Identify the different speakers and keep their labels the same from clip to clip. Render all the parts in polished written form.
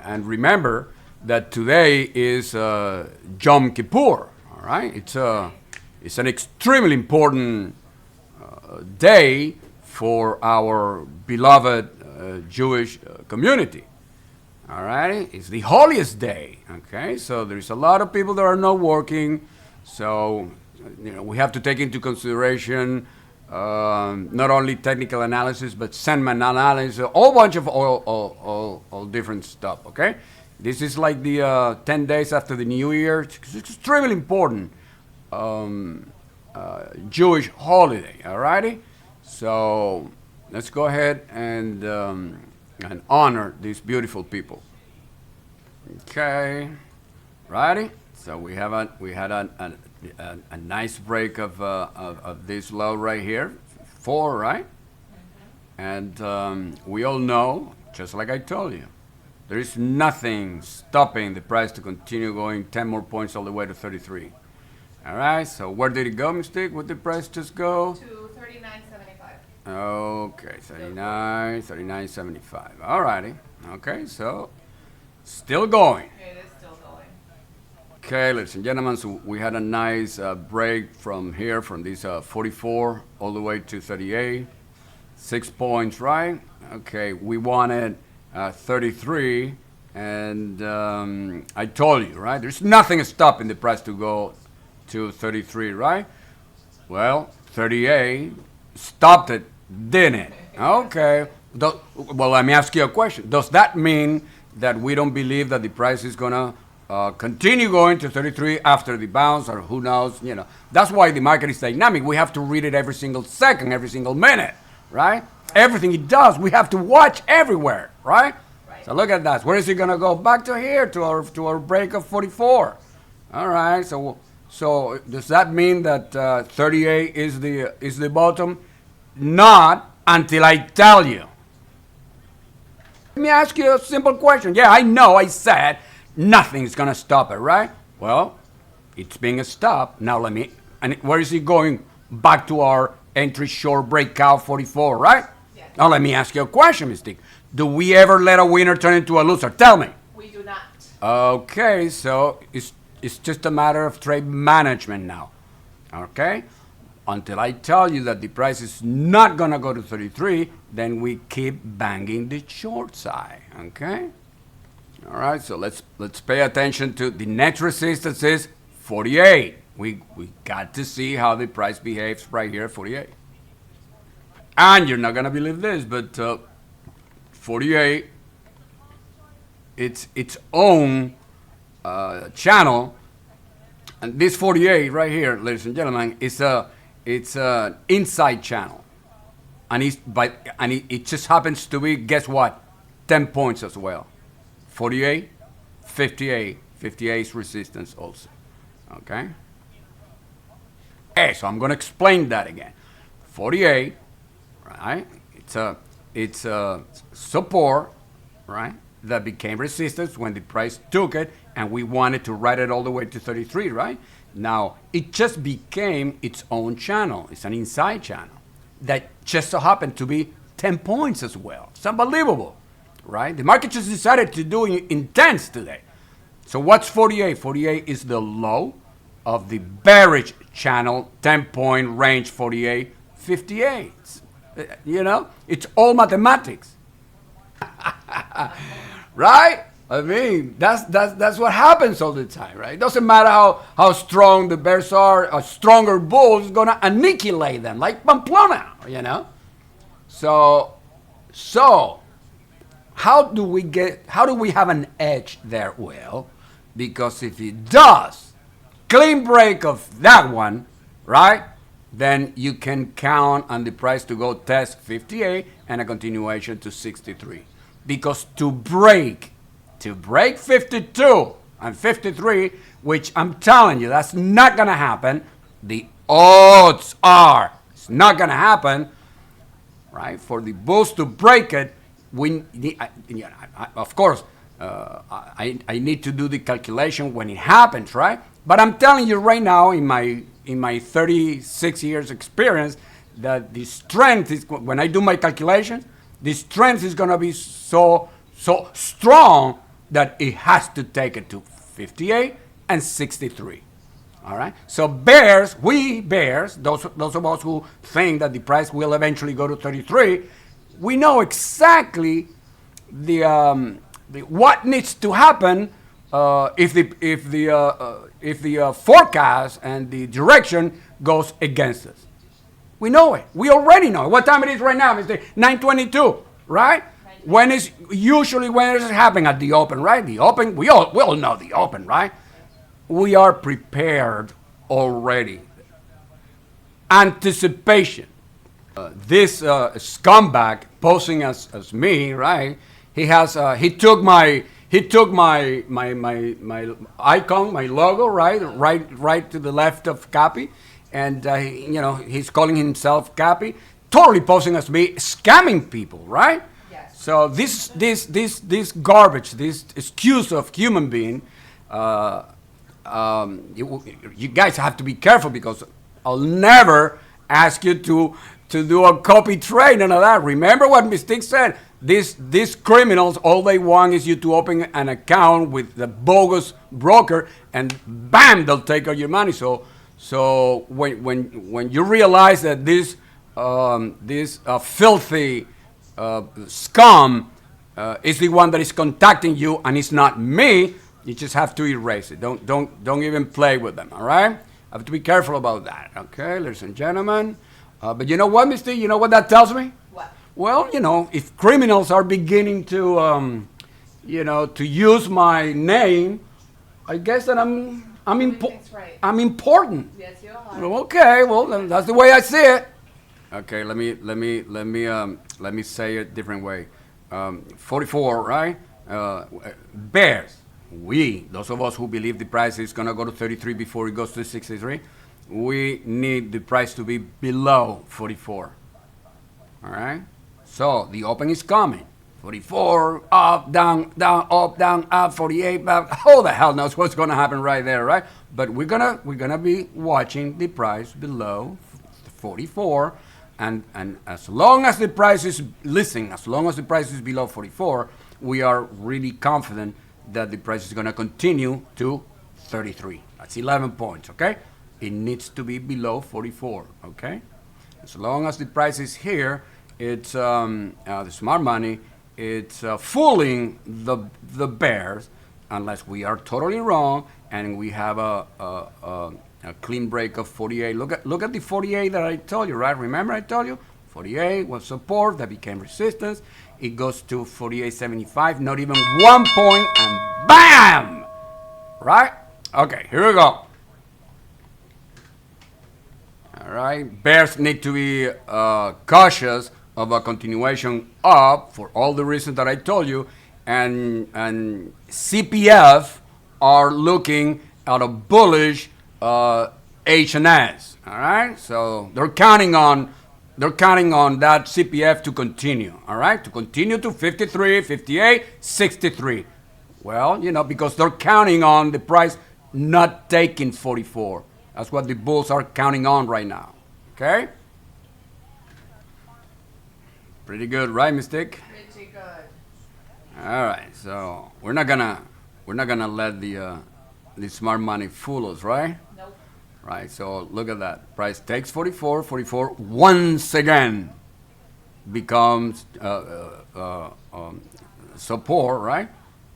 Speaker 1: And remember that today is Yom Kippur. All right, it's an extremely important day for our beloved Jewish community. All right, it's the holiest day. Okay, so there's a lot of people that are not working, so we have to take into consideration not only technical analysis but sentiment analysis, a whole bunch of all different stuff. Okay, this is like the 10 days after the New Year. It's extremely important Jewish holiday. All righty, so let's go ahead and honor these beautiful people. Okay, righty. So we had a nice break of this low right here, 4, right? And we all know, just like I told you, there is nothing stopping the price to continue going 10 more points all the way to 33. All right. So where did it go, Mystique? What did the price just go?
Speaker 2: To 39.75.
Speaker 1: Okay, 39.75. All righty. Okay, so still going.
Speaker 2: It is still going.
Speaker 1: Okay, ladies and gentlemen, so we had a nice break from here, from this 44 all the way to 38. 6 points, right? Okay, we wanted 33, and I told you, right? There's nothing stopping the price to go to 33, right? Well, 38 stopped it, didn't it? Okay. Well, let me ask you a question. Does that mean that we don't believe that the price is going to continue going to 33 after the bounce, or who knows? That's why the market is dynamic. We have to read it every single second, every single minute, right? Everything it does, we have to watch everywhere, right? So look at that. Where is it going to go? Back to here, to our break of 44. All right. So does that mean that 38 is the bottom? Not until I tell you. Let me ask you a simple question. Yeah, I know I said nothing's going to stop it, right? Well, it's being stopped. Now and where is it going? Back to our entry short breakout 44, right?
Speaker 2: Yes.
Speaker 1: Now let me ask you a question, Mystique. Do we ever let a winner turn into a loser? Tell me.
Speaker 2: We do not.
Speaker 1: Okay, so it's just a matter of trade management now. Okay? Until I tell you that the price is not going to go to 33, then we keep banging the short side. Okay? All right, so let's pay attention to the next resistance is 48. We got to see how the price behaves right here at 48. And you're not going to believe this, but 48, its own channel, and this 48 right here, ladies and gentlemen, it's an inside channel, and it just happens to be, guess what, 10 points as well. 48, 58, 58's resistance also. Okay. Okay, so I'm going to explain that again. 48, right? It's a support, right? That became resistance when the price took it, and we wanted to ride it all the way to 33, right? Now, it just became its own channel. It's an inside channel that just so happened to be 10 points as well. It's unbelievable, right? The market just decided to do intense today. So what's 48? 48 is the low of the bearish channel, 10-point range 48, 58. It's all mathematics. Right? I mean, that's what happens all the time, right? It doesn't matter how strong the bears are, a stronger bull is going to annihilate them, like Pamplona, So how do we have an edge there? Well, because if it does, clean break of that one, right? Then you can count on the price to go test 58 and a continuation to 63. Because to break 52 and 53, which I'm telling you, that's not going to happen. The odds are it's not going to happen, right? For the bulls to break it, of course, I need to do the calculation when it happens, right? But I'm telling you right now, in my 36 years experience, that the strength is, when I do my calculations, the strength is going to be so strong that it has to take it to 58 and 63. All right. So bears, those of us who think that the price will eventually go to 33, we know exactly the what needs to happen if the forecast and the direction goes against us. We know it. We already know it. What time it is right now? It's 9:22, right? When is it happening at the open, right? The open, we all know the open, right? We are prepared already. Anticipation. This scumbag posing as me, right? He took my icon, my logo, right to the left of CAPI, and he's calling himself CAPI, totally posing as me, scamming people, right?
Speaker 2: Yes.
Speaker 1: So this garbage, this excuse of human being. You guys have to be careful, because I'll never ask you to do a copy trade and all that. Remember what Mystique said. These criminals, all they want is you to open an account with the bogus broker, and bam, they'll take all your money. So when you realize that this filthy scum is the one that is contacting you and it's not me, you just have to erase it. Don't even play with them, all right? Have to be careful about that, okay, ladies and gentlemen. But you know what, Mister? You know what that tells me?
Speaker 2: What?
Speaker 1: Well, if criminals are beginning to use my name, I guess that I'm
Speaker 2: Right.
Speaker 1: I'm important.
Speaker 2: Yes, you are.
Speaker 1: Okay, well, then that's the way I see it. Okay, let me say it a different way. 44, right? Bears. Those of us who believe the price is going to go to 33 before it goes to 63, we need the price to be below 44. All right? So the open is coming. 44, up, down, up, down, up, 48, back. Who the hell knows what's going to happen right there, right? But we're gonna be watching the price below 44, and as long as the price is below 44, we are really confident that the price is going to continue to 33. That's 11 points, okay? It needs to be below 44, okay? As long as the price is here, it's the smart money, it's fooling the bears, unless we are totally wrong and we have a clean break of 48. Look at the 48 that I told you, right? Remember I told you? 48 was support, that became resistance. It goes to 48.75, not even 1 point, and bam! Right? Okay, here we go. All right, bears need to be cautious of a continuation up for all the reasons that I told you, and CPF are looking at a bullish H&S. All right, so they're counting on that CPF to continue. All right, to continue to 53, 58, 63. Well, because they're counting on the price not taking 44. That's what the bulls are counting on right now. Okay? Pretty good, right, Mystique?
Speaker 2: Pretty good.
Speaker 1: All right, so we're not gonna let the smart money fool us, right?
Speaker 2: Nope.
Speaker 1: Right. So look at that. Price takes 44. 44 once again becomes support, right?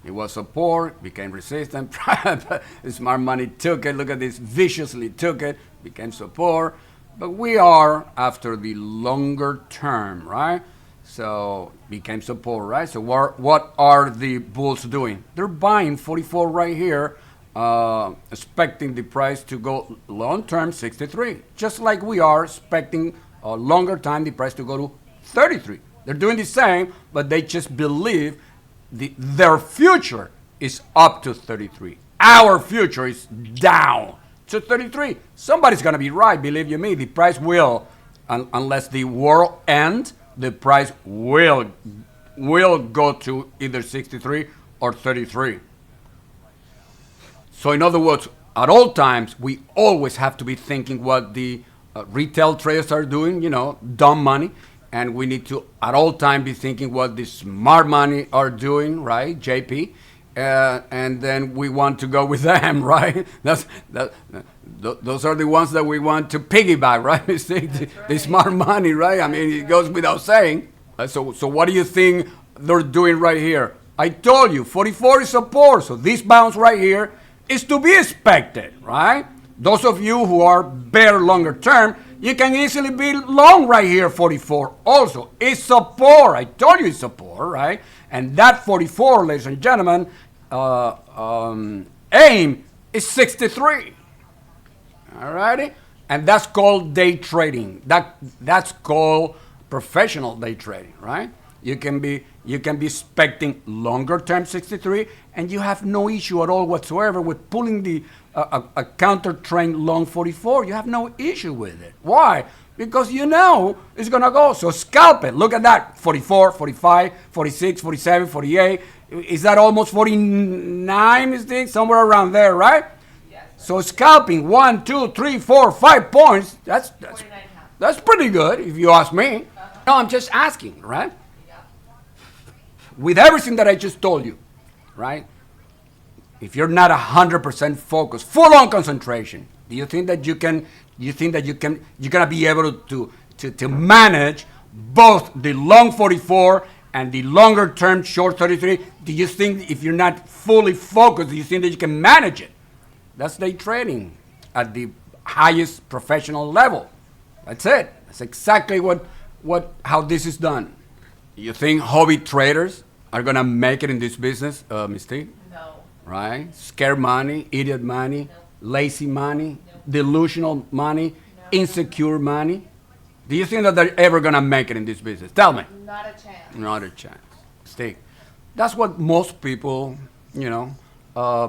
Speaker 1: It was support, became resistance. Smart money took it. Look at this, viciously took it, became support. But we are after the longer term, right? So became support, right? So what are the bulls doing? They're buying 44 right here, expecting the price to go long term 63, just like we are expecting a longer time the price to go to 33. They're doing the same, but they just believe their future is up to 33. Our future is down to 33. Somebody's going to be right, believe you me. The price will, unless the world ends, the price will go to either 63 or 33. So in other words, at all times, we always have to be thinking what the retail traders are doing, dumb money. And we need to, at all times, be thinking what the smart money are doing, right, JP? and then we want to go with them, right? Those are the ones that we want to piggyback, right? The smart money, right? I mean, it goes without saying. So what do you think they're doing right here? I told you, 44 is support, so this bounce right here is to be expected, right? Those of you who are better longer term, you can easily be long right here, 44 also. It's support. I told you it's support, right? And that 44, ladies and gentlemen, aim is 63. All righty? And that's called day trading. That's called professional day trading, right? You can be expecting longer term 63, and you have no issue at all whatsoever with pulling the a counter trend long 44. You have no issue with it. Why? Because you know it's gonna go. So scalp it. Look at that. 44, 45, 46, 47, 48. Is that almost 49? Is this somewhere around there, right?
Speaker 2: Yes.
Speaker 1: So scalping 1, 2, 3, 4, 5 points. That's pretty good if you ask me. No, I'm just asking, right? With everything that I just told you, right? If you're not 100% focused, full on concentration, do you think that you're gonna be able to manage both the long 44 and the longer term short 33? Do you think if you're not fully focused, do you think that you can manage it? That's day trading at the highest professional level. That's it. That's exactly how this is done. You think hobby traders are gonna make it in this business, Mystique?
Speaker 2: No.
Speaker 1: Right? Scared money, idiot money, lazy money, delusional money, insecure money. Do you think that they're ever gonna make it in this business? Tell me.
Speaker 2: Not a chance.
Speaker 1: Not a chance. Mystique. That's what most people,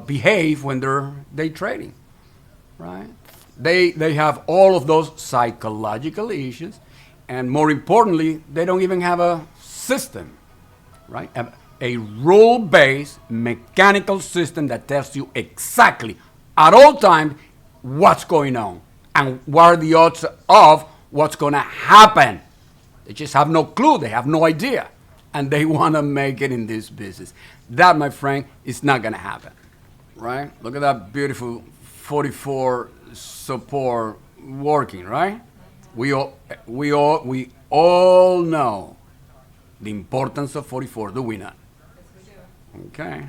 Speaker 1: behave when they're day trading, right? They have all of those psychological issues, and more importantly, they don't even have a system, right? A rule-based mechanical system that tells you exactly at all times what's going on and what are the odds of what's going to happen. They just have no clue. They have no idea. And they want to make it in this business. That, my friend, is not going to happen, right? Look at that beautiful 44 support working, right? We all know the importance of 44, do we not?
Speaker 2: Yes, we do.
Speaker 1: Okay.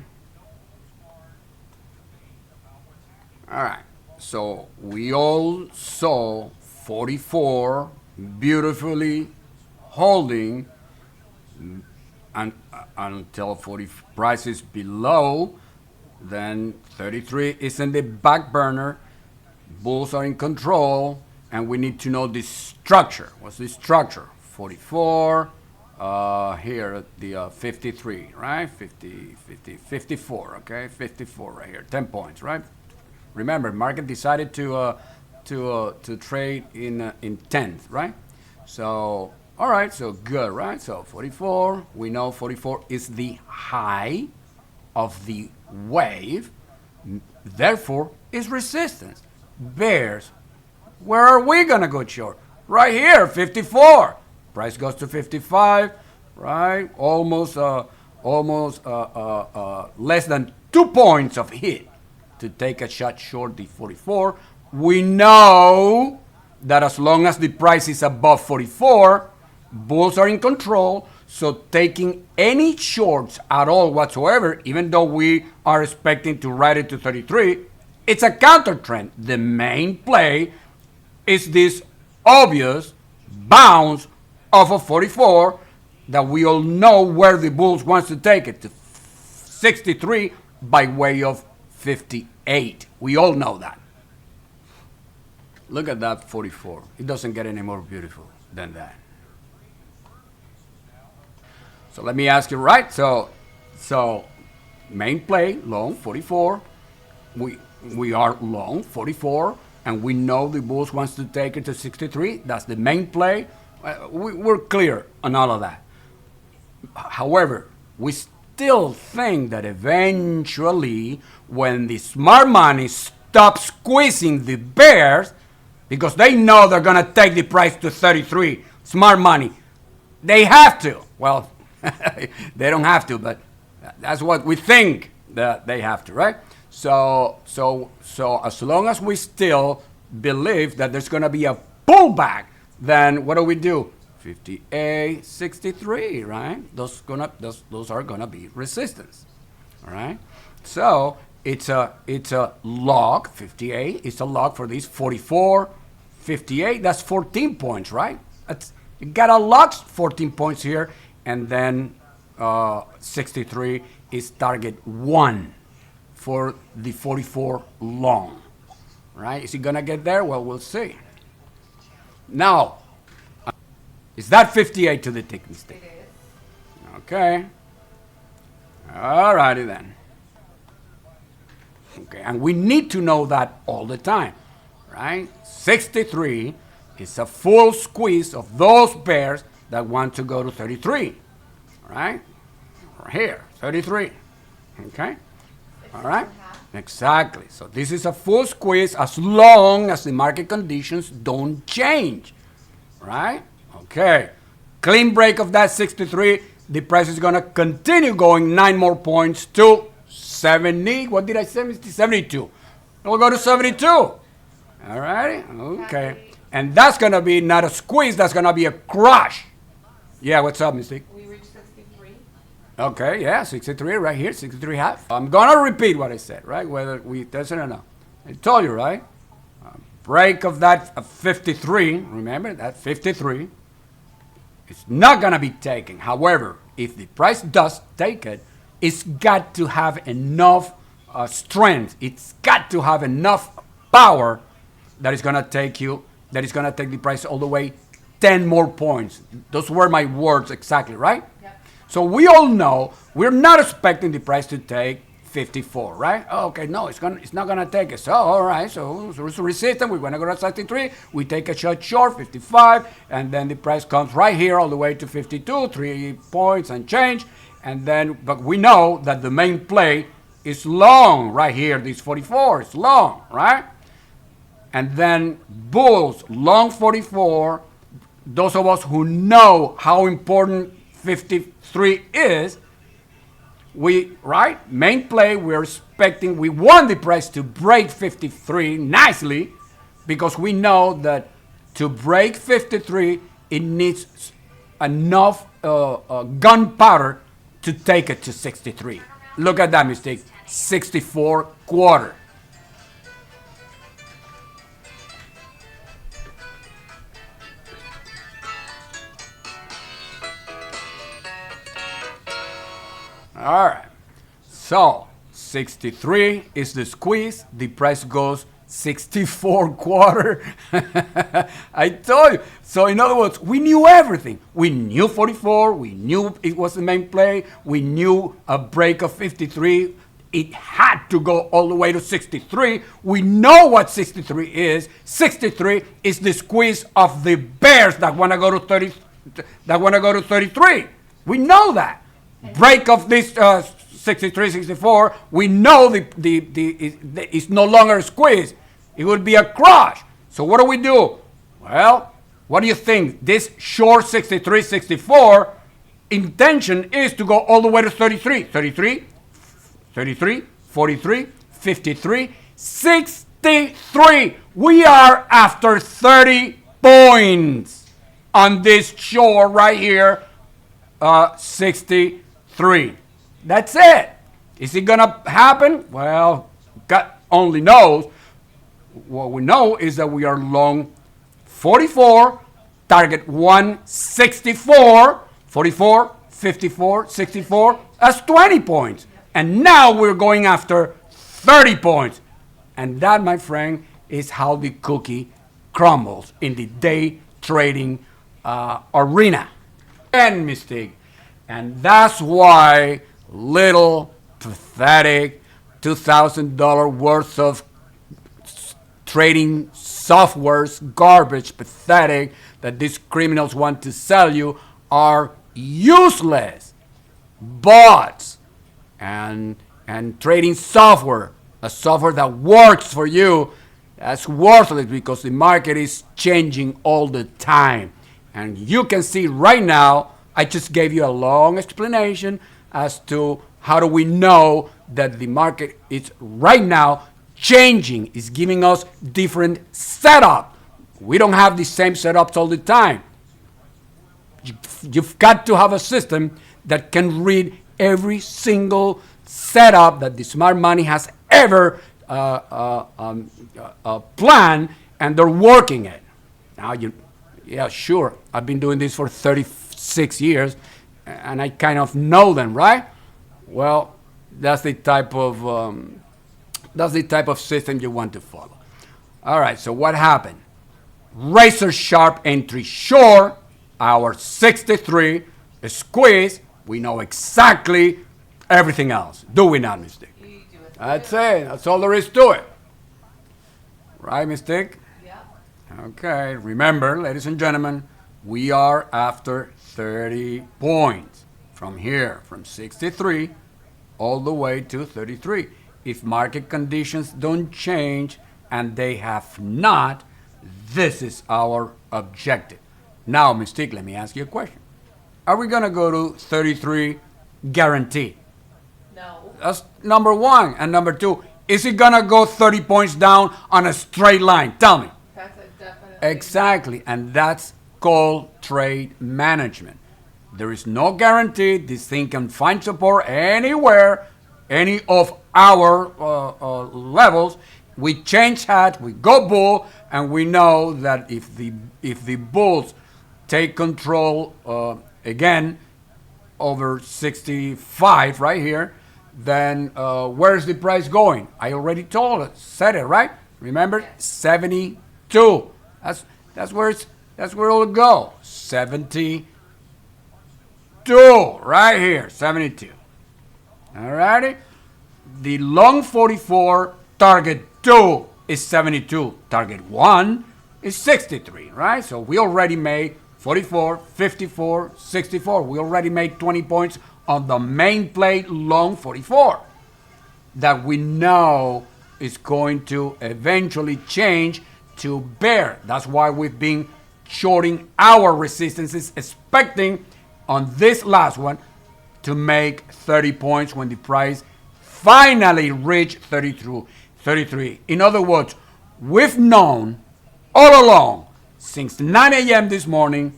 Speaker 1: All right. So we all saw 44 beautifully holding until 40 price is below. Then 33 is in the back burner. Bulls are in control, and we need to know the structure. What's the structure? 44. Here at the 53, right? 54, okay? 54 right here, 10 points, right? Remember, market decided to trade in 10th, right? So, all right, so good, right? So 44, we know 44 is the high of the wave, therefore is resistance. Bears, where are we gonna go short? Right here, 54. Price goes to 55, right? Almost less than 2 points of hit to take a shot short the 44. We know that as long as the price is above 44, bulls are in control. So taking any shorts at all whatsoever, even though we are expecting to ride it to 33, it's a counter trend. The main play is this obvious bounce off of 44 that we all know where the bulls wants to take it to 63 by way of 58. We all know that. Look at that 44. It doesn't get any more beautiful than that. So let me ask you, right? So main play, long 44. We are long 44, and we know the bulls wants to take it to 63. That's the main play. We're clear on all of that. However, we still think that eventually, when the smart money stops squeezing the bears, because they know they're going to take the price to 33, smart money, they have to. Well, they don't have to, but that's what we think That they have to, right? So as long as we still believe that there's going to be a pullback, then what do? 58, 63, right? Those are gonna be resistance, all right? So it's a log. 58. It's a log for these 44, 58. That's 14 points, right? You got a log 14 points here, and then 63 is target 1 for the 44 long, right? Is he gonna get there? Well, we'll see. Now, is that 58 to the tick mistake?
Speaker 2: It is.
Speaker 1: Okay. All righty then. Okay, and we need to know that all the time, right? 63 is a full squeeze of those bears that want to go to 33, right? Right here, 33, okay? All right? Exactly. So this is a full squeeze as long as the market conditions don't change, right? Okay. Clean break of that 63. The price is going to continue going 9 more points to 70. What did I say? 72. We'll go to 72. All right. Okay. And that's going to be not a squeeze. That's going to be a crush. Yeah, what's up, Mystique?
Speaker 2: We reached 63.
Speaker 1: Okay, yeah, 63 right here, 63 half. I'm gonna repeat what I said, right? Whether we test it or not. I told you, right? Break of that 53, remember that 53, it's not gonna be taken. However, if the price does take it, it's got to have enough strength. It's got to have enough power that is gonna take the price all the way 10 more points. Those were my words exactly, right?
Speaker 2: Yep.
Speaker 1: So we all know we're not expecting the price to take 54, right? Oh, okay, no, it's not gonna take it. So all right, so it's resistance. We're gonna go to 63. We take a shot short, 55, and then the price comes right here all the way to 52, 3 points and change. And then, but we know that the main play is long right here. This 44 is long, right? And then bulls long 44. Those of us who know how important 53 is, main play, we're expecting, we want the price to break 53 nicely, because we know that to break 53, it needs enough gunpowder to take it to 63. Look at that mistake, 64 quarter. All right, so 63 is the squeeze. The price goes 64 quarter. I told you. So in other words, we knew everything. We knew 44. We knew it was the main play. We knew a break of 53. It had to go all the way to 63. We know what 63 is. 63 is the squeeze of the bears that want to go to 30. That want to go to 33. We know that. Break of this 63, 64, we know it's no longer a squeeze. It would be a crush. So what do? Well, what do you think? This short 63, 64 intention is to go all the way to 33. 33, 33, 43, 53, 63. We are after 30 points on this short right here, 63. That's it. Is it gonna happen? Well, God only knows. What we know is that we are long 44, target 164, 44, 54, 64. That's 20 points. And now we're going after 30 points. And that, my friend, is how the cookie crumbles in the day trading arena. And mistake. And that's why little pathetic $2,000 worth of trading software's garbage, pathetic, that these criminals want to sell you are useless. Bots and trading software, a software that works for you, that's worthless, because the market is changing all the time. And you can see right now, I just gave you a long explanation as to how do we know that the market is right now changing, is giving us different setup. We don't have the same setups all the time. You've got to have a system that can read every single setup that the smart money has ever planned, and they're working it. Now, yeah, sure, I've been doing this for 36 years, and I kind of know them, right? Well, that's the type of system you want to follow. All right, so what happened? Razor sharp entry short, our 63 squeeze. We know exactly everything else. Do we not, Mystic?
Speaker 2: You do it.
Speaker 1: That's it. That's all there is to it. Right, Mystic?
Speaker 2: Yeah.
Speaker 1: Okay, remember, ladies and gentlemen, we are after 30 points from here, from 63 all the way to 33. If market conditions don't change, and they have not, this is our objective. Now, Mystique, let me ask you a question. Are we going to go to 33 guaranteed?
Speaker 2: No.
Speaker 1: That's number one. And number two, is it going to go 30 points down on a straight line? Tell me.
Speaker 2: That's a definite.
Speaker 1: Exactly. And that's called trade management. There is no guarantee. This thing can find support anywhere, any of our levels. We change hat, we go bull, and we know that if the bulls take control again over 65 right here, then where's the price going? I already said it, right? Remember, 72. That's where it'll go. 72, right here, 72. All righty. The long 44 target 2 is 72. Target 1 is 63, right? So we already made 44, 54, 64. We already made 20 points on the main play long 44 that we know is going to eventually change to bear. That's why we've been shorting our resistances, expecting on this last one to make 30 points when the price finally reached 33. In other words, we've known all along, since 9 a.m. this morning,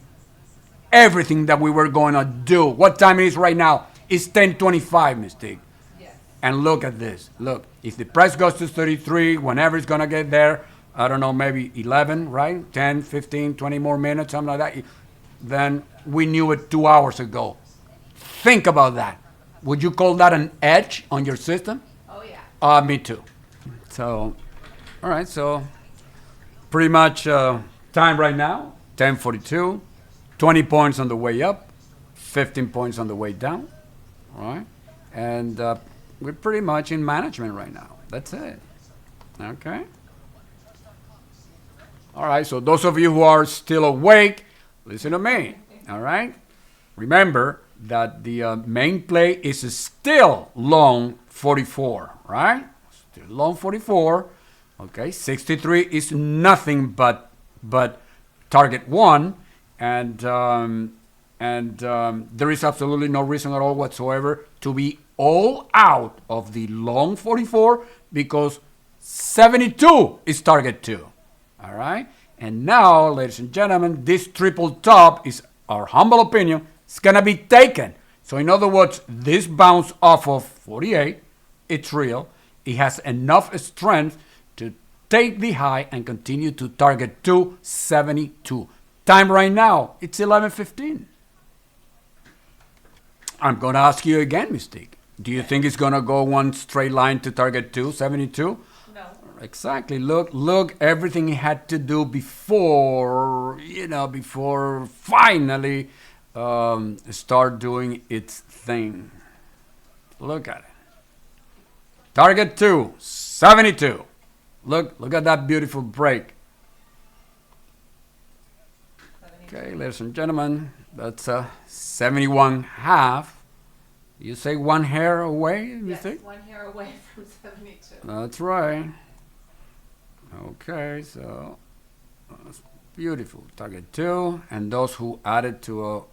Speaker 1: everything that we were going to do. What time it is right now? It's 10:25, Mystique.
Speaker 2: Yes.
Speaker 1: And look at this. Look, if the price goes to 33, whenever it's going to get there, I don't know, maybe 11, right? 10, 15, 20 more minutes, something like that. Then we knew it 2 hours ago. Think about that. Would you call that an edge on your system?
Speaker 2: Oh yeah.
Speaker 1: Me too. So, all right, so pretty much time right now, 10:42, 20 points on the way up, 15 points on the way down, all right? And we're pretty much in management right now. That's it. Okay? All right, so those of you who are still awake, listen to me, all right? Remember that the main play is still long 44, right? Still long 44. Okay, 63 is nothing but target 1, and there is absolutely no reason at all whatsoever to be all out of the long 44 because 72 is target 2. All right? And now, ladies and gentlemen, this triple top is our humble opinion. It's going to be taken. So in other words, this bounce off of 48, it's real. It has enough strength to take the high and continue to target 272. Time right now, it's 11:15. I'm going to ask you again, Mystique. Do you think it's going to go one straight line to target 272?
Speaker 2: No.
Speaker 1: Exactly. Look, everything it had to do before finally start doing its thing. Look at it. Target 272. Look at that beautiful break.
Speaker 2: 72.
Speaker 1: Okay, ladies and gentlemen, that's 71.5. You say one hair away, you
Speaker 2: Yes,
Speaker 1: think?
Speaker 2: 1 hair away from 72.
Speaker 1: That's right. Okay, so that's beautiful. Target 2, and those who added to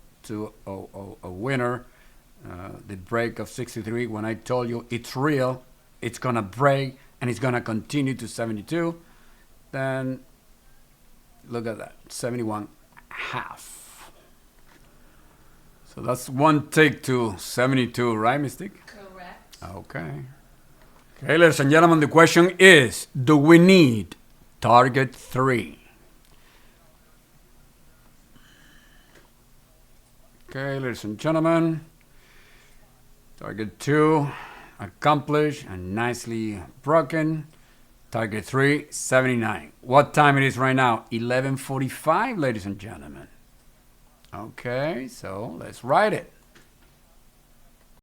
Speaker 1: a winner, the break of 63, when I told you it's real, it's going to break, and it's going to continue to 72, then look at that, 71 half. So that's one tick to 72, right, Mystique?
Speaker 2: Correct.
Speaker 1: Okay. Okay, ladies and gentlemen, the question is, do we need target 3? Okay, ladies and gentlemen, target 2 accomplished and nicely broken. Target 3, 79. What time it is right now? 11:45, ladies and gentlemen. Okay, so let's write it.